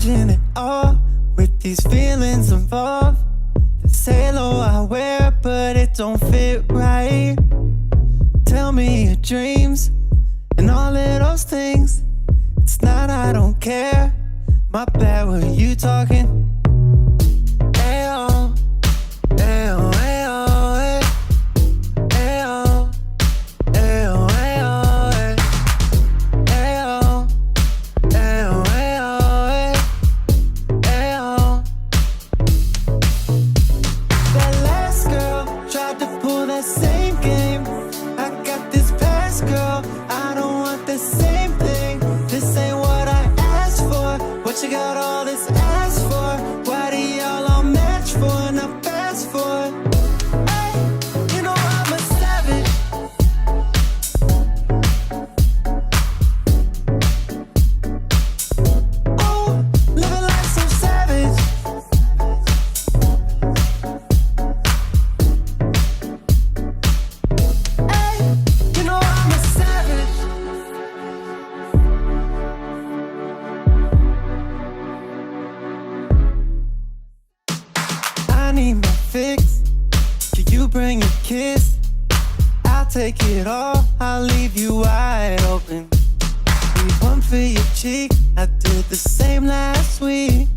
imagine it all with these feelings involved. This halo I wear, but it don't fit right. Tell me your dreams and all of those things. It's not I don't care. My bad, were you talking? Ayo, ayo, ayo, ayo, ayo, ayo, ayo, ayo, ayo, ayo. That last girl tried to pull that same game. I got this past girl, I don't want the same thing. This ain't what I asked for. What you got all this ass for? Why do y'all all match for and I fast for? Hey, you know I'm a savage. Oh, living life so savage. Hey, you know I'm a savage. I need my fix. Can you bring a kiss? I'll take it all. I'll leave you wide open. Leave one for your cheek. I did the same last week.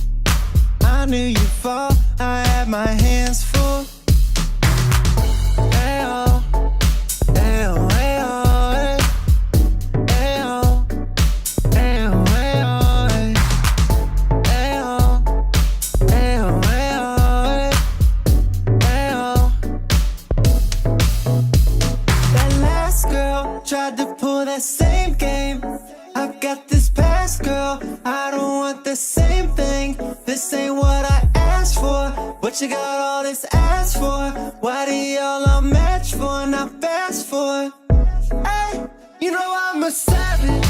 I knew you'd fall. I had my hands full. Ayo, ayo, ayo, ayo, ayo, ayo, ayo, ayo, ayo, ayo. That last girl tried to pull that same game. I've got this past girl, I don't want the same thing. This ain't what I asked for. What you got all this ass for? Why do y'all all match for and I fast for? Hey, you know I'm a savage.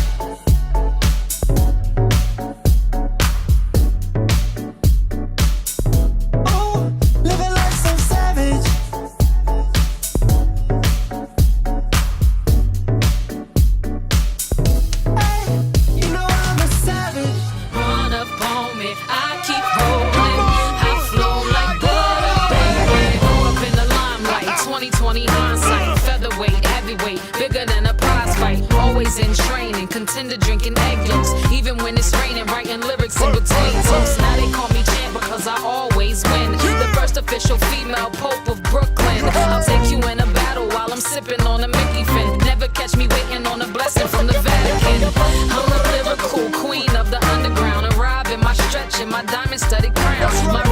Oh, living life so savage. Hey, you know I'm a savage. Run up on me, I keep rolling. I flow like butter, baby. Grew up in the limelight, 20/20 hindsight. Featherweight, heavyweight, bigger than a prize fight. Always in training, contender drinking egg yolks. Even when it's raining, writing lyrics in between toasts. Now they call me champ because I always win. The first official female pope of Brooklyn. I'll take you in a battle while I'm sipping on a Mickey Fin. Never catch me waiting on a blessing from the Vatican. I'm the lyrical queen of the underground. Arrive in my stretch in my diamond studded crown. My